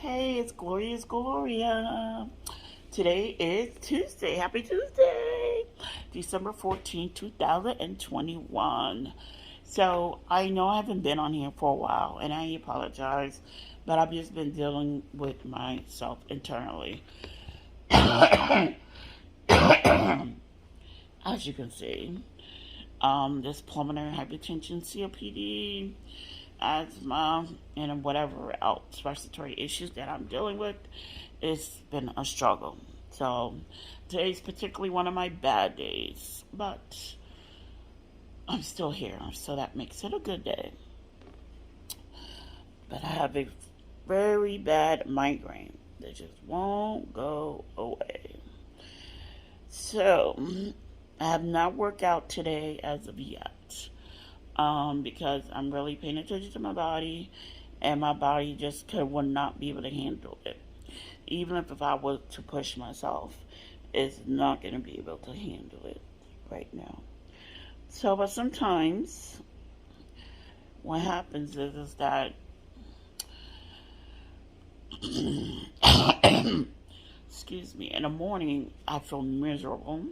Hey, it's Glorious Gloria. Today is Tuesday. Happy Tuesday, December 14th, 2021. So, I know I haven't been on here for a while, and I apologize, but I've just been dealing with myself internally. As you can see, this pulmonary hypertension, COPD, asthma, and whatever else respiratory issues that I'm dealing with, it's been a struggle. So today's particularly one of my bad days, but I'm still here, so that makes it a good day. But I have a very bad migraine that just won't go away. So I have not worked out today as of yet, because I'm really paying attention to my body, and my body just would not be able to handle it. Even if I was to push myself, it's not going to be able to handle it right now. So, but sometimes what happens is that excuse me, in the morning I feel miserable,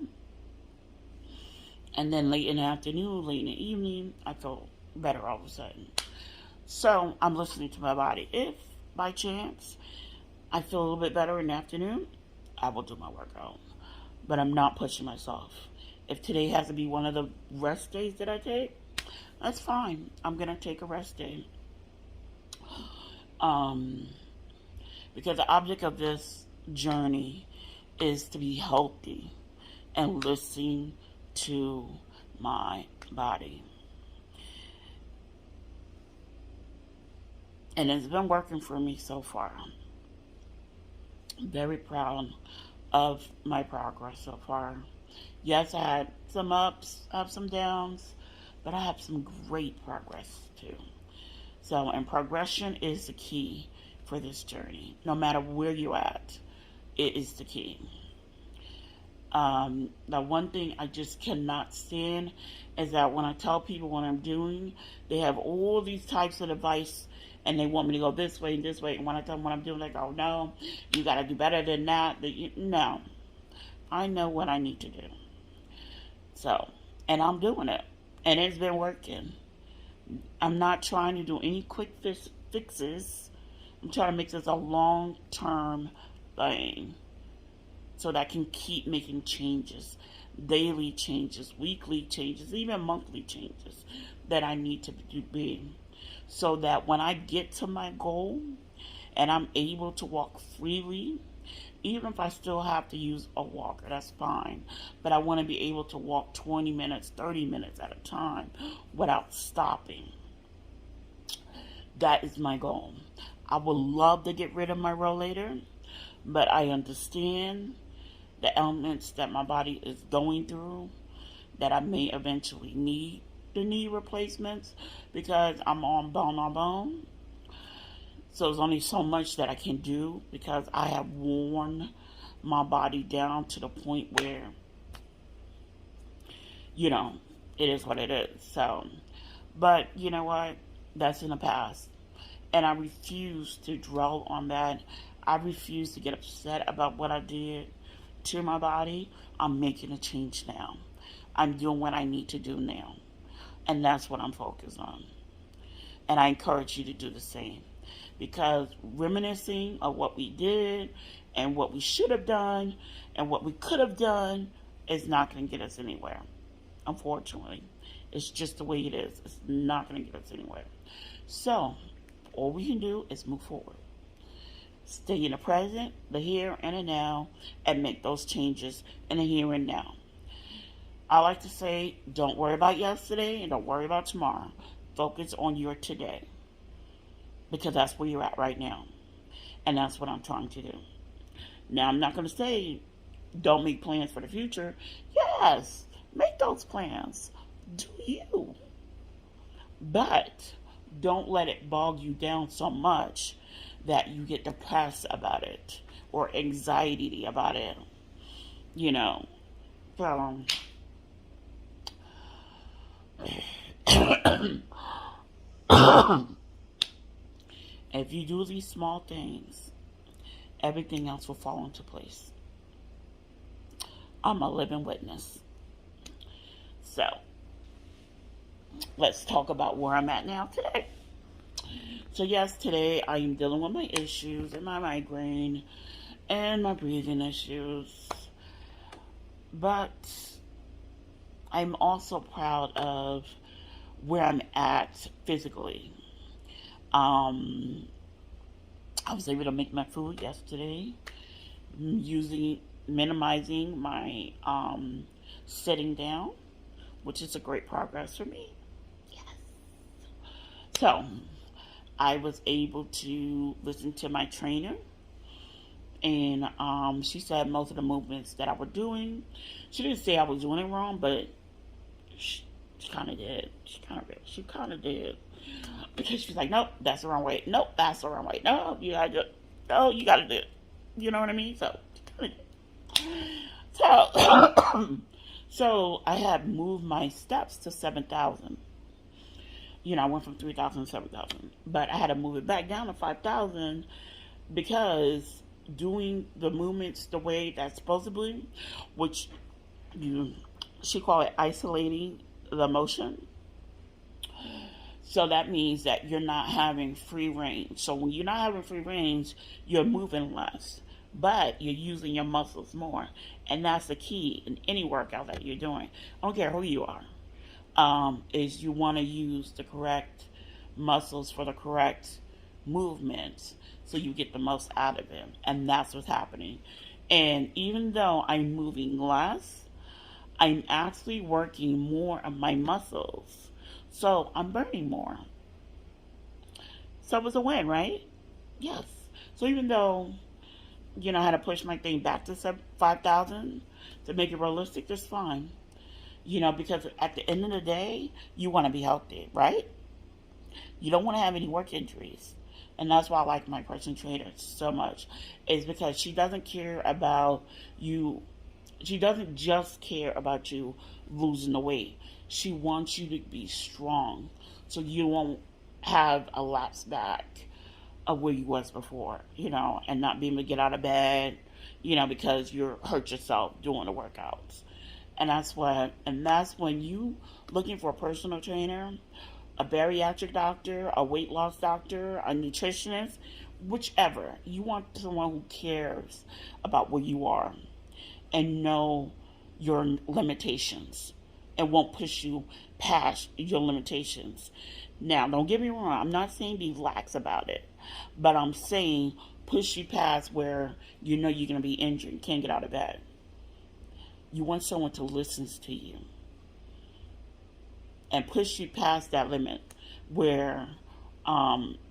and then late in the afternoon, late in the evening, I feel better all of a sudden. So I'm listening to my body. If by chance I feel a little bit better in the afternoon, I will do my workout. But I'm not pushing myself. If today has to be one of the rest days that I take, that's fine. I'm going to take a rest day. Because the object of this journey is to be healthy and listen to my body. And it's been working for me so far. I'm very proud of my progress so far. Yes, I had some ups, I have some downs, but I have some great progress too. So, and progression is the key for this journey. No matter where you're at, it is the key. The one thing I just cannot stand is that when I tell people what I'm doing, they have all these types of advice and they want me to go this way and this way. And when I tell them what I'm doing, they go, no, you got to do better than that. No, I know what I need to do. So, and I'm doing it. And it's been working. I'm not trying to do any quick fixes. I'm trying to make this a long-term thing so that I can keep making changes, daily changes, weekly changes, even monthly changes that I need to be, so that when I get to my goal and I'm able to walk freely, even if I still have to use a walker, that's fine. But I want to be able to walk 20 minutes, 30 minutes at a time without stopping. That is my goal. I would love to get rid of my rollator, but I understand the elements that my body is going through, that I may eventually need the knee replacements because I'm on bone. So there's only so much that I can do because I have worn my body down to the point where, it is what it is. So, but you know what? That's in the past. And I refuse to dwell on that. I refuse to get upset about what I did to my body. I'm making a change now. I'm doing what I need to do now. And that's what I'm focused on. And I encourage you to do the same. Because reminiscing of what we did and what we should have done and what we could have done is not going to get us anywhere. Unfortunately. It's just the way it is. It's not going to get us anywhere. So, all we can do is move forward. Stay in the present, the here and the now, and make those changes in the here and now. I like to say, don't worry about yesterday and don't worry about tomorrow. Focus on your today. Because that's where you're at right now. And that's what I'm trying to do. Now, I'm not going to say don't make plans for the future. Yes, make those plans. Do you. But don't let it bog you down so much that you get depressed about it or anxiety about it. So, if you do these small things, everything else will fall into place. I'm a living witness. So, let's talk about where I'm at now today. So, yes, today I am dealing with my issues and my migraine and my breathing issues. But I'm also proud of where I'm at physically. Um, I was able to make my food yesterday minimizing my sitting down, which is a great progress for me. Yes. So I was able to listen to my trainer, and she said most of the movements that I was doing, she didn't say I was doing it wrong, but she kind of did. She kind of did. Because she's like, nope, that's the wrong way. Nope, that's the wrong way. No, you gotta do it. You know what I mean? So, so I had moved my steps to 7,000. I went from 3,000 to 7,000, but I had to move it back down to 5,000 because doing the movements the way that's supposed to be, which she call it isolating the motion. So that means that you're not having free range. So when you're not having free range, you're moving less, but you're using your muscles more. And that's the key in any workout that you're doing. I don't care who you are. Is you want to use the correct muscles for the correct movements so you get the most out of it. And that's what's happening. And even though I'm moving less, I'm actually working more of my muscles. So I'm burning more. So it was a win, right? Yes. So even though, I had to push my thing back to 5,000 to make it realistic, that's fine. Because at the end of the day, you want to be healthy, right? You don't want to have any work injuries. And that's why I like my personal trainer so much. Is because she doesn't care about you. She doesn't just care about you losing the weight. She wants you to be strong so you won't have a lapse back of where you was before, and not be able to get out of bed, because you hurt yourself doing the workouts. And that's when you looking for a personal trainer, a bariatric doctor, a weight loss doctor, a nutritionist, whichever. You want someone who cares about where you are and know your limitations and won't push you past your limitations. Now, don't get me wrong. I'm not saying be lax about it, but I'm saying push you past where you're going to be injured and can't get out of bed. You want someone to listen to you and push you past that limit where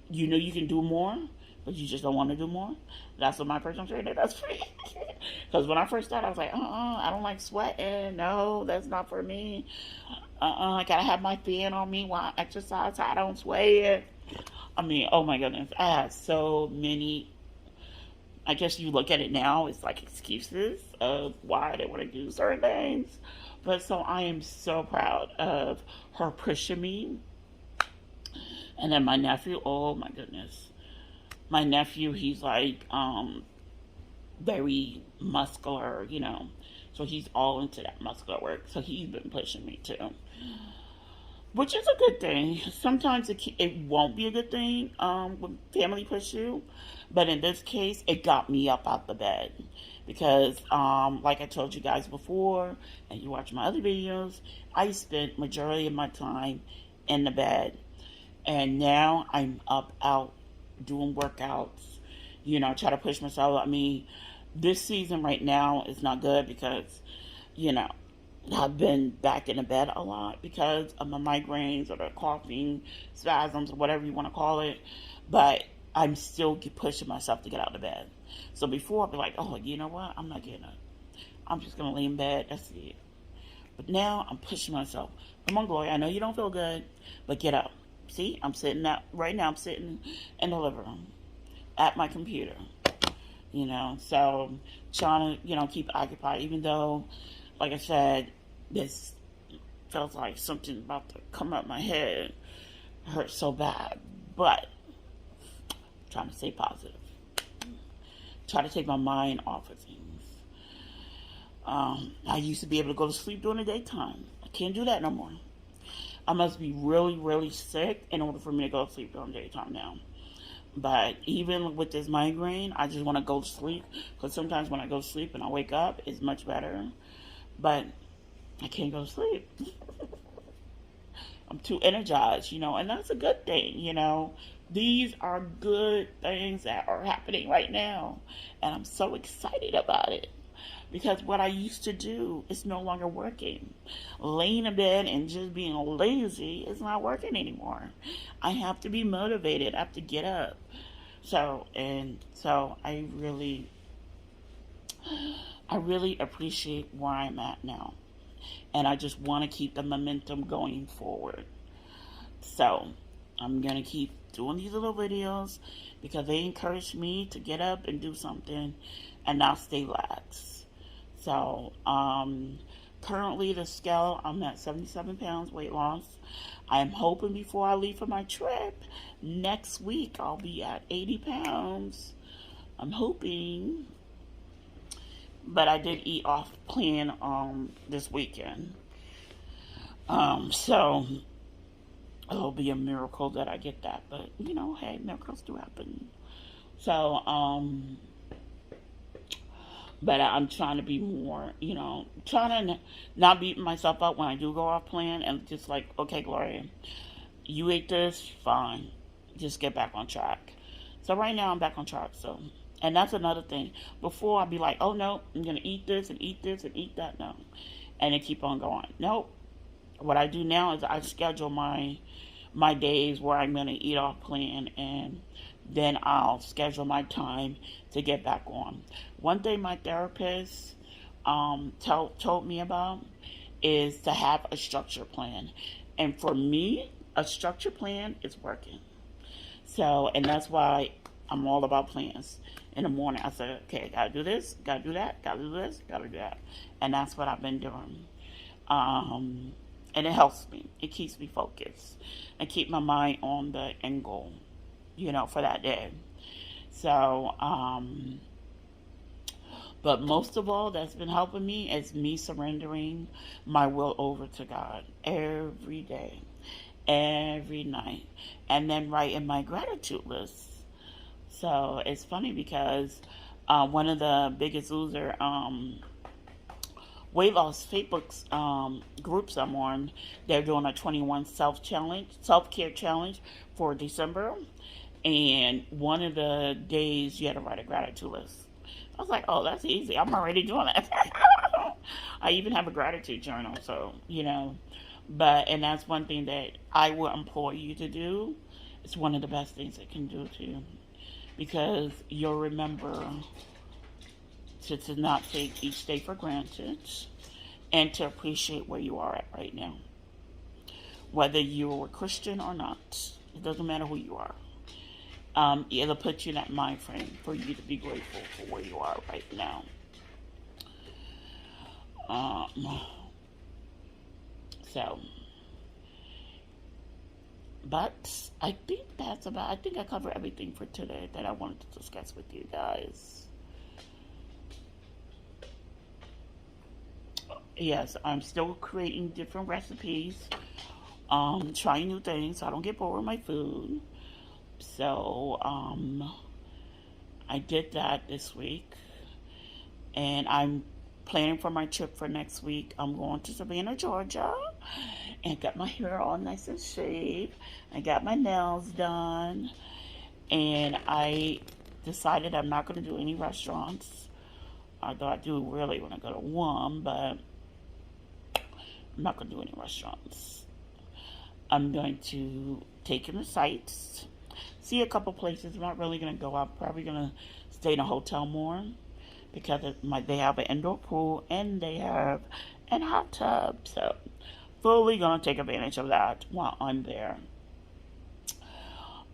you can do more, but you just don't want to do more. That's what my personal trainer does for me. Because when I first started, I was like, I don't like sweating. No, that's not for me. I gotta have my fan on me while I exercise so I don't sweat. I mean, oh my goodness. I had so many, I guess you look at it now, it's like excuses of why I didn't want to do certain things. But so I am so proud of her pushing me. And then my nephew, oh my goodness. My nephew, he's like very muscular, so he's all into that muscular work. So he's been pushing me too, which is a good thing. Sometimes it won't be a good thing when family push you, but in this case, it got me up out the bed because, like I told you guys before, and you watch my other videos, I spent majority of my time in the bed, and now I'm up out doing workouts, try to push myself. I mean, this season right now is not good because, I've been back in the bed a lot because of my migraines or the coughing spasms or whatever you want to call it. But I'm still pushing myself to get out of bed. So before I'd be like, oh, you know what? I'm not getting up. I'm just going to lay in bed. That's it. But now I'm pushing myself. Come on, Gloria. I know you don't feel good, but get up. See, I'm sitting out right now. I'm sitting in the living room at my computer. So trying to, keep occupied, even though, like I said, this feels like something about to come up my head. It hurts so bad, but trying to stay positive. try to take my mind off of things. I used to be able to go to sleep during the daytime. I can't do that no more. I must be really, really sick in order for me to go to sleep during the daytime now. But even with this migraine, I just want to go to sleep. Because sometimes when I go to sleep and I wake up, it's much better. But I can't go to sleep. I'm too energized, and that's a good thing. These are good things that are happening right now. And I'm so excited about it. Because what I used to do is no longer working. Laying in bed and just being lazy is not working anymore. I have to be motivated. I have to get up. So I really appreciate where I'm at now. And I just want to keep the momentum going forward. So I'm going to keep doing these little videos because they encourage me to get up and do something and not stay lax. So, currently the scale, I'm at 77 pounds weight loss. I am hoping before I leave for my trip next week, I'll be at 80 pounds. I'm hoping. But I did eat off plan, this weekend. So, it'll be a miracle that I get that. But, hey, miracles do happen. So, but I'm trying to be more, trying to not beat myself up when I do go off plan and just like, okay, Gloria, you ate this, fine. Just get back on track. So right now I'm back on track. So, and that's another thing. Before I'd be like, oh no, I'm going to eat this and eat this and eat that. No. And then keep on going. Nope. What I do now is I schedule my days where I'm going to eat off plan, and then I'll schedule my time to get back on. One thing my therapist told me about is to have a structure plan. And for me, a structure plan is working. So, and that's why I'm all about plans. In the morning, I said, okay, gotta do this, gotta do that, gotta do this, gotta do that. And that's what I've been doing. And it helps me. It keeps me focused. And keep my mind on the end goal, for that day. So, but most of all that's been helping me is me surrendering my will over to God every day, every night, and then writing my gratitude list. So it's funny because one of the Biggest Loser weight loss Facebook groups I'm on, they're doing a 21 self-care challenge for December. And one of the days you had to write a gratitude list. I was like, oh, that's easy. I'm already doing that. I even have a gratitude journal. So, and that's one thing that I will implore you to do. It's one of the best things it can do to you. Because you'll remember to not take each day for granted and to appreciate where you are at right now. Whether you're a Christian or not, it doesn't matter who you are. It'll put you in that mind frame for you to be grateful for where you are right now. But I think I think I covered everything for today that I wanted to discuss with you guys. Yes, I'm still creating different recipes, trying new things so I don't get bored with my food. So, I did that this week, and I'm planning for my trip for next week. I'm going to Savannah, Georgia, and got my hair all nice and shaved. I got my nails done, and I decided I'm not going to do any restaurants. Although I do really want to go to one, but I'm not going to do any restaurants. I'm going to take in the sights, see a couple places. I'm not really going to go out. Probably going to stay in a hotel more because they have an indoor pool and they have a hot tub. So, fully going to take advantage of that while I'm there.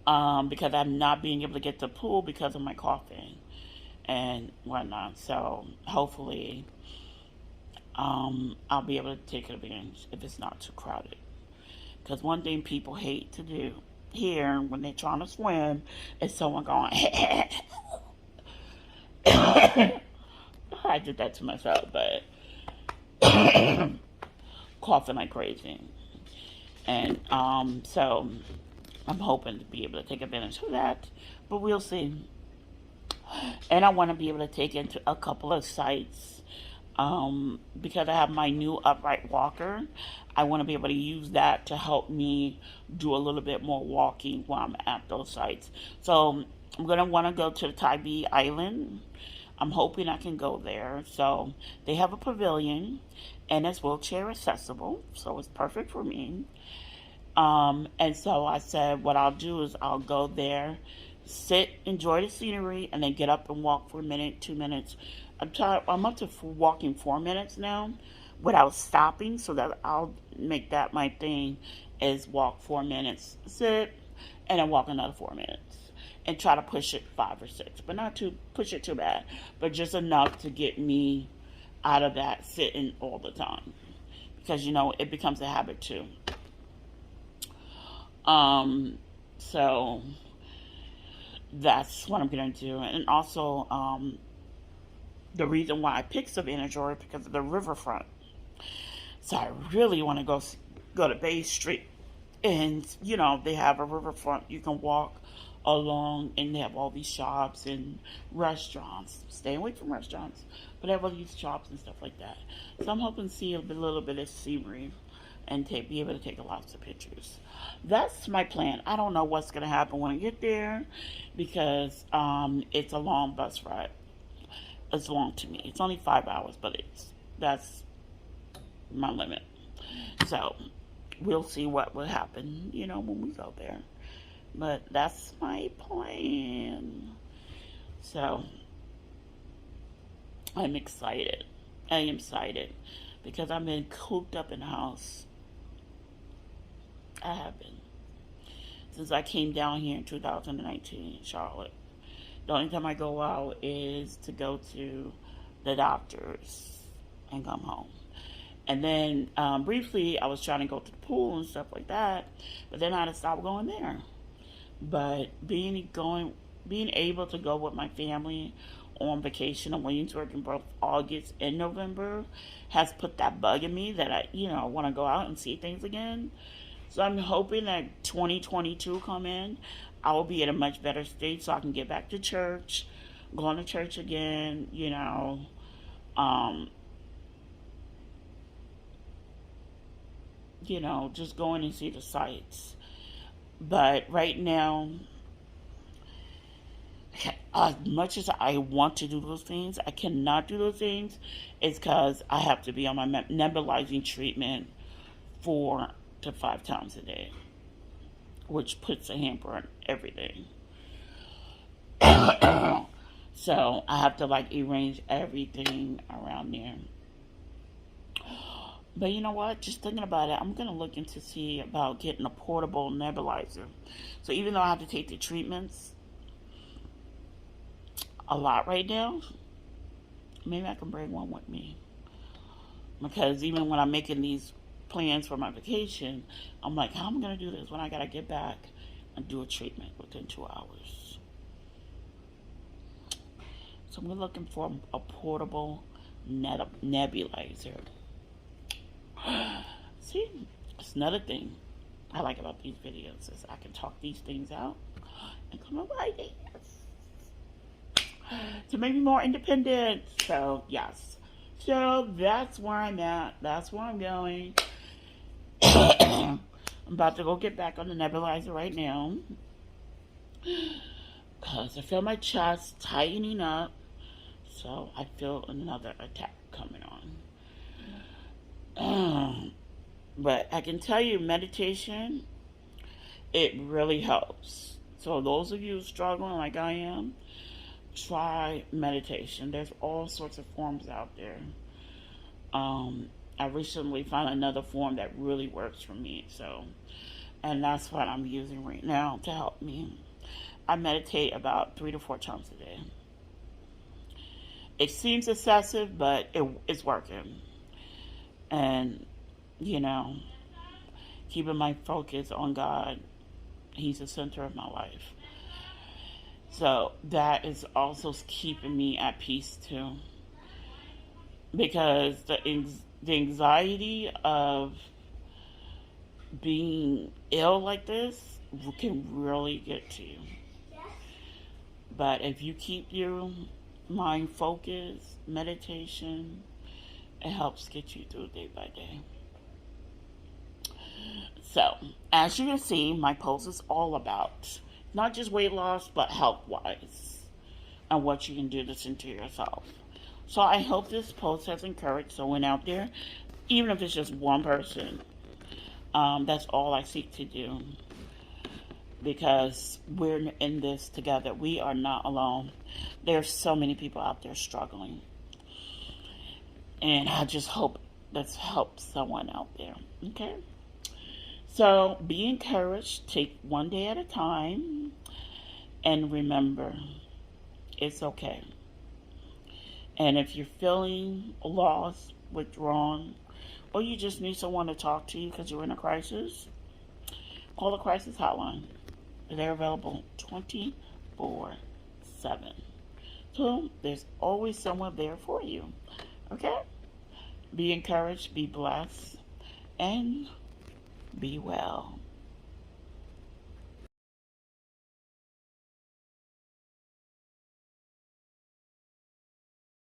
Because I'm not being able to get to the pool because of my coughing and whatnot. So, hopefully, I'll be able to take advantage if it's not too crowded. Because one thing people hate to do here when they're trying to swim is someone going I did that to myself, but coughing like crazy. And so I'm hoping to be able to take advantage of that, but we'll see. And I want to be able to take it to a couple of sites because I have my new upright walker. I want to be able to use that to help me do a little bit more walking while I'm at those sites. So I'm going to want to go to the Tybee Island. I'm hoping I can go there. So they have a pavilion and it's wheelchair accessible, so it's perfect for me. And so I said, what I'll do is I'll go there, sit, enjoy the scenery, and then get up and walk for a minute, 2 minutes. I'm up to walking 4 minutes now without stopping, so that I'll make that my thing is walk 4 minutes, sit, and then walk another 4 minutes. And try to push it 5 or 6, but not to push it too bad, but just enough to get me out of that sitting all the time. Because, it becomes a habit too. So that's what I'm going to do. And also, the reason why I picked Savannah, Georgia, because of the riverfront. So I really want to go to Bay Street. And, they have a riverfront. You can walk along, and they have all these shops and restaurants. Stay away from restaurants. But they have all these shops and stuff like that. So I'm hoping to see a little bit of scenery and be able to take lots of pictures. That's my plan. I don't know what's going to happen when I get there because it's a long bus ride. It's long to me. It's only 5 hours, but that's my limit. So we'll see what will happen, when we go there. But that's my plan. So I'm excited. I am excited because I've been cooped up in the house. I have been. Since I came down here in 2019 in Charlotte. The only time I go out is to go to the doctors and come home. And then briefly I was trying to go to the pool and stuff like that, but then I had to stop going there. But being able to go with my family on vacation in Williamsburg in both August and November has put that bug in me that I want to go out and see things again. So I'm hoping that 2022 come in, I will be in a much better state so I can get back to church, going to church again, just going and see the sights. But right now, as much as I want to do those things, I cannot do those things. It's because I have to be on my nebulizing treatment 4 to 5 times a day, which puts a hamper on everything. So I have to arrange everything around there. But you know what? Just thinking about it, I'm going to look into see about getting a portable nebulizer. So even though I have to take the treatments a lot right now, maybe I can bring one with me. Because even when I'm making these plans for my vacation, I'm like, how am I going to do this when I got to get back and do a treatment within 2 hours? So I'm looking for a portable nebulizer. See, it's another thing I like about these videos is I can talk these things out and come up with ideas to make me more independent. So yes, so that's where I'm at. That's where I'm going. I'm about to go get back on the nebulizer right now because I feel my chest tightening up. So I feel another attack coming on. But I can tell you, meditation, it really helps. So those of you struggling like I am, try meditation. There's all sorts of forms out there. I recently found another form that really works for me. And that's what I'm using right now to help me. I meditate about 3 to 4 times a day. It seems excessive, but it's working. And, keeping my focus on God. He's the center of my life. So that is also keeping me at peace too, because the anxiety of being ill like this can really get to you. But if you keep your mind focused, meditation, it helps get you through day by day. So, as you can see, my post is all about not just weight loss, but health wise and what you can do to center yourself. So, I hope this post has encouraged someone out there, even if it's just one person. That's all I seek to do, because we're in this together. We are not alone. There's so many people out there struggling. And I just hope this helps someone out there. Okay? So be encouraged. Take one day at a time. And remember, it's okay. And if you're feeling lost, withdrawn, or you just need someone to talk to because you're in a crisis, call the crisis hotline. They're available 24/7. So there's always someone there for you. Okay? Be encouraged, be blessed, and be well.